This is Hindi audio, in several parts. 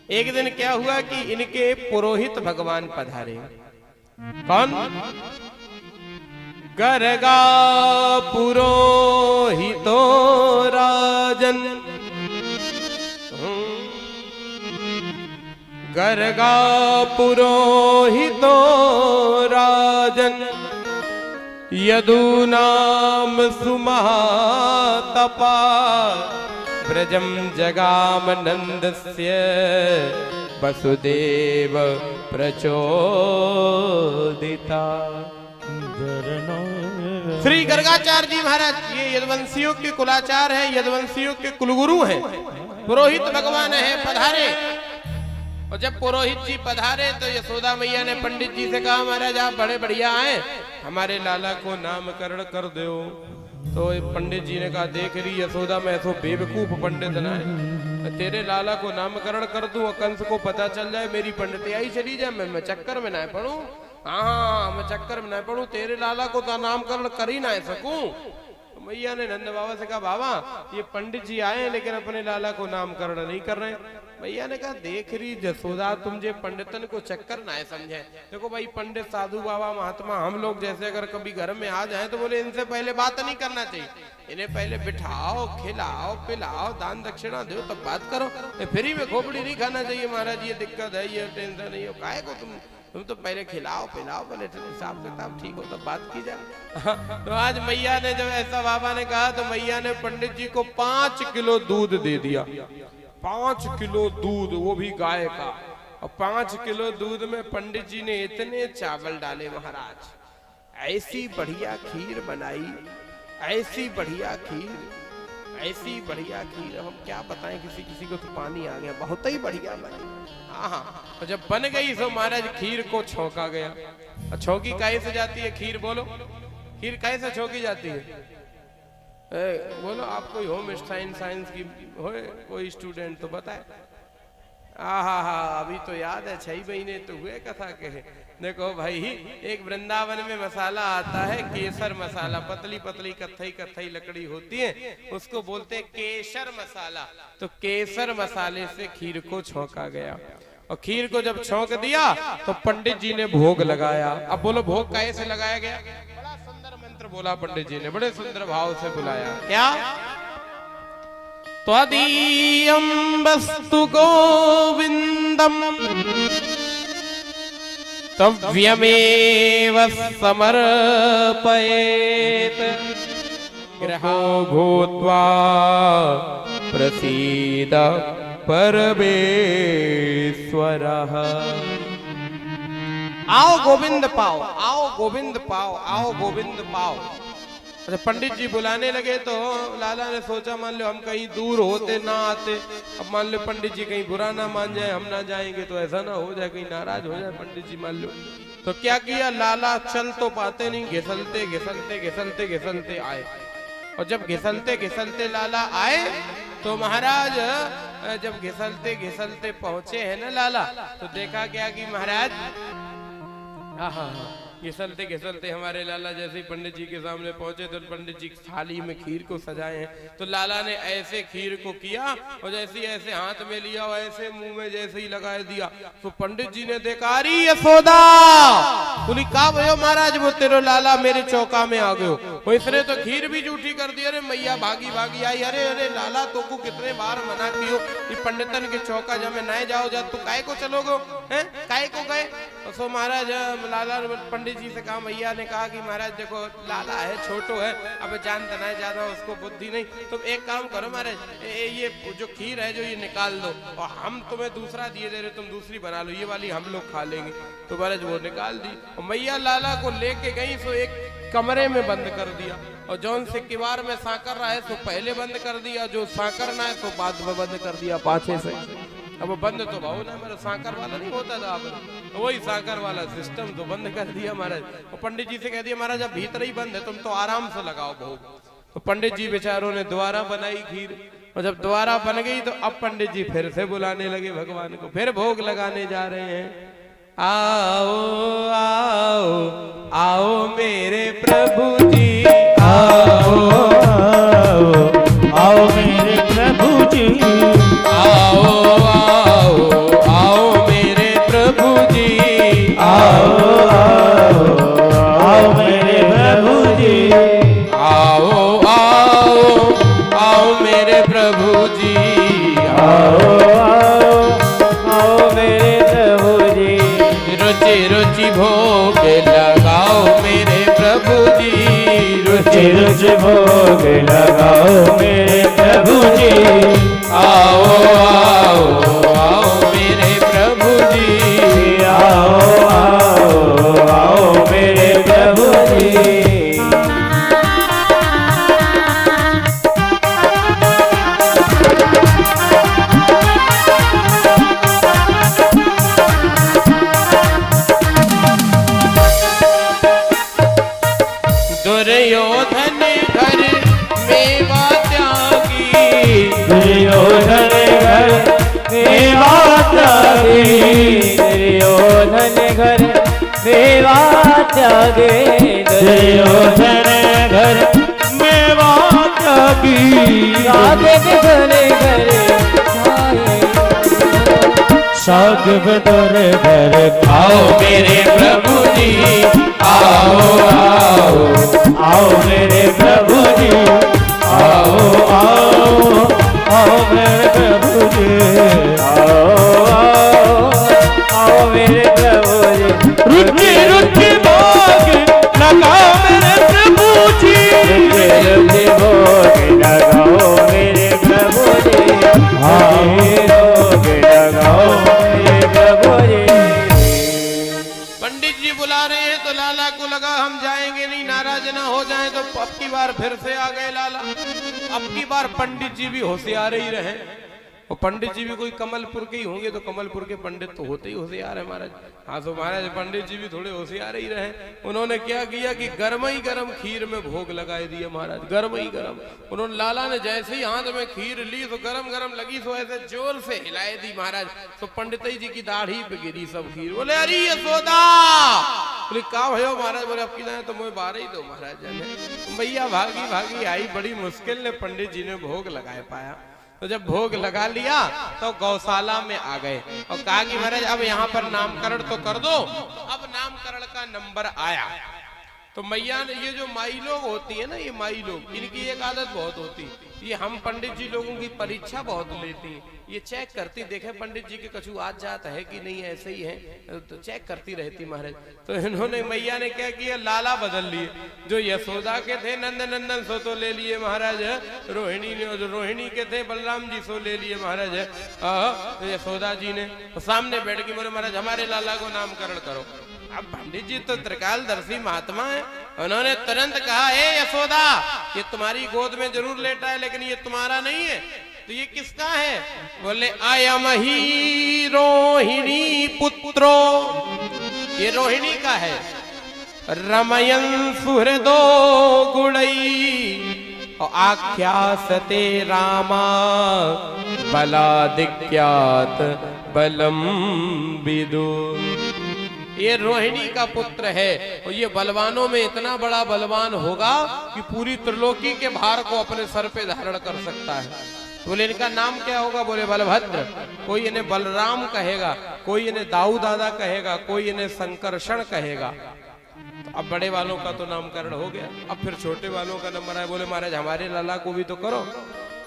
एक दिन क्या हुआ कि इनके पुरोहित भगवान पधारे। कौन? गर्गा पुरोहितो राजन, गर्गा पुरोहितो राजन, यदूनाम सुमहातपा, ब्रजम जगाम नंदस्य वसुदेव प्रचोदिता। श्री गर्गाचार्य जी महाराज ये यदुवंशियों के कुलाचार हैं, यदुवंशियों के कुलगुरु हैं, पुरोहित भगवान है पधारे। और जब पुरोहित जी पधारे तो यशोदा मैया ने पंडित जी से कहा महाराज आप बड़े बढ़िया हैं, हमारे लाला को नामकरण कर दो। तो पंडित जी ने कहा देख रही यशोदा मैं तो बेवकूफ पंडित ना है, तेरे लाला को नामकरण कर दूं और कंस को पता चल जाए मेरी पंडितियाई चली जाए, मैं चक्कर में ना पड़ूं। हाँ मैं चक्कर में ना पड़ूं, तेरे लाला को तो नामकरण कर ही ना सकूं। मैया ने नंद बाबा से कहा बाबा ये पंडित जी आए हैं लेकिन अपने लाला को नामकरण नहीं कर रहे। मैया ने कहा देख रही यशोदा तुम जे पंडितन को चक्कर ना समझे। देखो भाई पंडित साधु बाबा महात्मा हम लोग जैसे अगर कभी घर में आ जाए तो बोले इनसे पहले बात नहीं करना चाहिए, इन्हें पहले बिठाओ खिलाओ पिलाओ दान दक्षिणा दो तब बात करो, फ्री में खोपड़ी नहीं खाना चाहिए। महाराज ये दिक्कत है ये टेंशन नहीं हो, काहे को तुम तो पहले खिलाओ पिलाओ पहले हिसाब किताब ठीक हो तब बात की जाए। तो आज मैया ने जब ऐसा बाबा ने कहा तो मैया ने पंडित जी को 5 किलो दूध दे दिया। 5 किलो दूध वो भी गाय का, और 5 किलो दूध में पंडित जी ने इतने चावल डाले महाराज, ऐसी बढ़िया खीर बनाई, ऐसी बढ़िया खीर, ऐसी बढ़िया खीर हम क्या बताएं, किसी किसी को तो पानी आ गया, बहुत ही बढ़िया बनी। हाँ और जब बन गई तो महाराज खीर को छौंका गया। छौंकी कैसे जाती है खीर बोलो, खीर कैसे छौंकी जाती है? बोलो आप कोई होम साइंस की हो कोई स्टूडेंट तो बताए। हाँ अभी तो याद है 6 महीने तो हुए कथा के। देखो भाई एक वृंदावन में मसाला आता है केसर मसाला, पतली पतली कत्थई कत्थई लकड़ी होती है, उसको बोलते हैं केसर मसाला। तो केसर मसाले से खीर को छौंका गया, और खीर को जब छौंक दिया तो पंडित जी ने भोग लगाया। अब बोलो भोग कैसे लगाया गया? बड़ा सुंदर मंत्र बोला पंडित जी ने, बड़े सुंदर भाव से बुलाया। क्या? त्वदीयं वस्तु गोविंदम तव्यमेव समर्पयेत्, ग्रहो भूत्वा प्रसीद परमेश्वरः। आओ गोविंद पाओ, आओ गोविंद पाओ, आओ गोविंद पाओ। अच्छा पंडित जी बुलाने लगे तो लाला ने सोचा मान लो हम कहीं दूर होते ना आते, अब मान लो पंडित जी कहीं बुरा ना मान जाए, हम ना जाएंगे तो ऐसा ना हो जाए कहीं नाराज हो जाए पंडित जी मान लो। तो क्या किया लाला चल तो पाते नहीं, घिसलते घिसलते घिसलते घिसलते आए। और जब घिसलते घिसलते लाला आए तो महाराज जब घिसलते घिसलते पहुंचे है ना लाला, तो देखा क्या कि महाराज हाँ घिसलते घिसलते हमारे लाला जैसे पंडित जी के सामने पहुंचे तो पंडित जी थाली में खीर को सजाए हैं। तो लाला ने ऐसे खीर को किया और जैसे ऐसे हाथ में लिया और ऐसे मुंह में जैसे ही लगा दिया तो पंडित जी ने देखा अरे यशोदा बोली का भयो महाराज वो तेरे लाला मेरे चौका में आ गयो, वो इसने तो खीर भी झूठी कर दी। अरे मैया भागी भागी आई, अरे अरे लाला तो को कितने बार मना कियो कि पंडितन के चौका जब में नए जाओ जा तू काय को चलोगे हैं, काय को गए? तो महाराज लाला पंडित जी से कहा, मैया ने कहा कि महाराज देखो लाला है छोटो है, अब जानता नहीं ज्यादा उसको बुद्धि नहीं, तुम एक काम करो महाराज ये जो खीर है जो ये निकाल दो और हम तुम्हें दूसरा दिए दे रहे तुम दूसरी बना लो, ये वाली हम लोग खा लेंगे। तो महाराज वो निकाल दी और मैया लाला को लेके गई सो एक कमरे में बंद कर दिया, और जौन से किवाड़ में सांकर रहा है तो पहले बंद कर दिया, जो सांकर ना है तो बाद में बंद कर दिया पाछे से। अब बंद तो भाव ना मेरा सांकर वाला नहीं होता था, तो वही सांकर वाला सिस्टम तो बंद कर दिया महाराज। और पंडित जी से कह दिया महाराज अब भीतर ही बंद है तुम तो आराम से लगाओ भोग। तो पंडित जी बेचारों ने दोबारा बनाई खीर, और जब दोबारा बन गई तो अब पंडित जी फिर से बुलाने लगे भगवान को, फिर भोग लगाने जा रहे हैं। आओ आओ आओ मेरे प्रभु जी, आओ आओ आओ मेरे प्रभु जी, आओ आओ भोग लगाओ मेरे प्रभु जी। आओ आओ आओ मेरे प्रभु जी, आओ आओ आओ मेरे प्रभु जी। दुर्योधन घर मेवा त्यागी, दुर्योधन घर मेवा त्यागे, दुर्योधन घर मेवा त्यागे, दुर्योधन घर मेवा त्यागी, आगे घरे घरे साग बदर घर। आओ मेरे प्रभु जी, आओ आओ आओ मेरे प्रभु जी, आओ आओ आओ मेरे प्रभु जी, आओ आओ आओ मेरे प्रभु जी। रुचि रुचि भोग लगाओ मेरे प्रभु जी, रुचि रुचि भोग लगाओ मेरे प्रभु जी, भोग लगाओ मेरे प्रभु जी। पंडित जी बुला रहे हैं तो लाला को लगा हम जाएंगे नहीं, नाराज ना हो जाएं, तो अब की बार फिर से आ गए लाला। अब की बार पंडित जी भी होशियार ही रहे, और पंडित जी भी कोई कमलपुर के ही होंगे, तो कमलपुर के पंडित तो होते ही होशियार है महाराज। हाँ तो महाराज पंडित जी भी थोड़े होशियार ही रहे। उन्होंने क्या किया कि गर्म ही गर्म खीर में भोग लगाए दिए महाराज, गर्म ही गर्म। उन्होंने लाला ने जैसे ही हाथ में खीर ली तो गरम गरम लगी, तो ऐसे जोर से हिलाए दी महाराज, तो पंडित जी की दाढ़ी पे गिरी सब खीर। बोले अरे यशोदा, बोले का भयो महाराज, बोले अब की जाए तो मुझे बारह ही दो महाराज। भैया भागी भागी आई, बड़ी मुश्किल ने पंडित जी ने भोग लगाए पाया। तो जब भोग लगा लिया तो गौशाला में आ गए और कहा कि महाराज अब यहाँ पर नामकरण तो कर दो। तो अब नामकरण का नंबर आया तो मैया ने, ये जो माई लोग होती है ना, ये माई लोग, इनकी एक आदत बहुत होती, ये हम पंडित जी लोगों की परीक्षा बहुत लेती है। ये चेक करती, देखे पंडित जी के कछु आज जाता है कि नहीं, ऐसे ही है, तो चेक करती रहती महाराज। तो इन्होंने मैया ने क्या किया, लाला बदल लिए। जो यशोदा के थे नंदन नंदन सो तो ले लिए महाराज, रोहिणी ने, जो रोहिणी के थे बलराम जी सो ले लिए महाराज। यशोदा जी ने तो सामने बैठ के बोले महाराज हमारे लाला को नामकरण करो। अब पंडित जी तो त्रिकालदर्शी महात्मा है, उन्होंने तुरंत कहा हे यशोदा, ये तुम्हारी गोद में जरूर लेटा है लेकिन ये तुम्हारा नहीं है, तो ये किसका है? बोले आयम ही रोहिणी पुत्रो, ये रोहिणी का है। रमयन सुहृदो गुणई और आख्यासते रामा बलादिक्यात बलम विदु। ये रोहिणी का पुत्र है और ये बलवानों में इतना बड़ा बलवान होगा कि पूरी त्रिलोकी के भार को अपने सर पे धारण कर सकता है। बोले इनका नाम क्या होगा? बोले बलभद्र। कोई इन्हें बलराम कहेगा, कोई इन्हें दाऊ दादा कहेगा, कोई इन्हें संकर्षण कहेगा। तो अब बड़े वालों का तो नामकरण हो गया, अब फिर छोटे वालों का नंबर आया। बोले महाराज हमारे लाला को भी तो करो।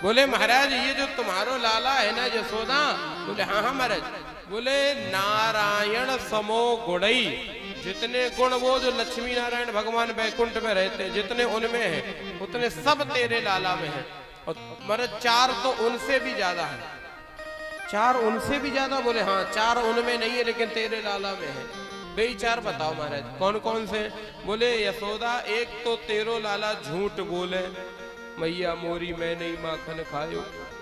बोले महाराज ये जो तुम्हारो लाला है ना यशोदा, बोले हाँ हाँ महाराज। बोले नारायण समो गुणई, जितने गुण वो जो लक्ष्मी नारायण भगवान बैकुंठ में रहते हैं जितने उनमें है उतने सब तेरे लाला में है। और महाराज 4 तो उनसे भी ज्यादा है, 4 उनसे भी ज्यादा। बोले हाँ 4 उनमें नहीं है लेकिन तेरे लाला में है। भाई 4 बताओ महाराज कौन कौन से? बोले यशोदा एक तो तेरो लाला झूठ बोले, मैया मोरी मैं नहीं माखन खायो,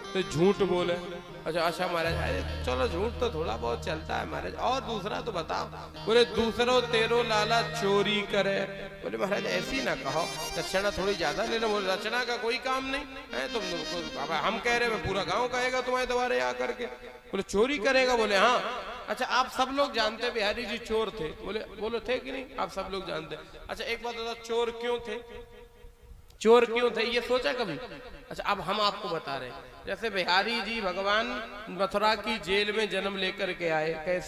तो झूठ बोले। अच्छा अच्छा महाराज, अरे चलो झूठ तो थोड़ा बहुत चलता है महाराज, और दूसरा तो बताओ। बोले दूसरो तेरो लाला चोरी करे। बोले महाराज ऐसी ना कहो, दक्षिणा थोड़ी ज्यादा ले लो। बोले दक्षिणा का कोई काम नहीं है, तुम हम कह रहे हैं पूरा गांव कहेगा तुम्हारे द्वारे आकर के। बोले चोरी करेगा? बोले हाँ। अच्छा आप सब लोग जानते बिहारी जी चोर थे? बोलो थे कि नहीं? आप सब लोग जानते। अच्छा एक बात बताओ, चोर क्यों थे? चोर क्यों थे ये सोचा कभी? अच्छा अब हम आपको बता रहे हैं। जैसे बिहारी जी भगवान मथुरा की जेल में जन्म लेकर के आए, कैसे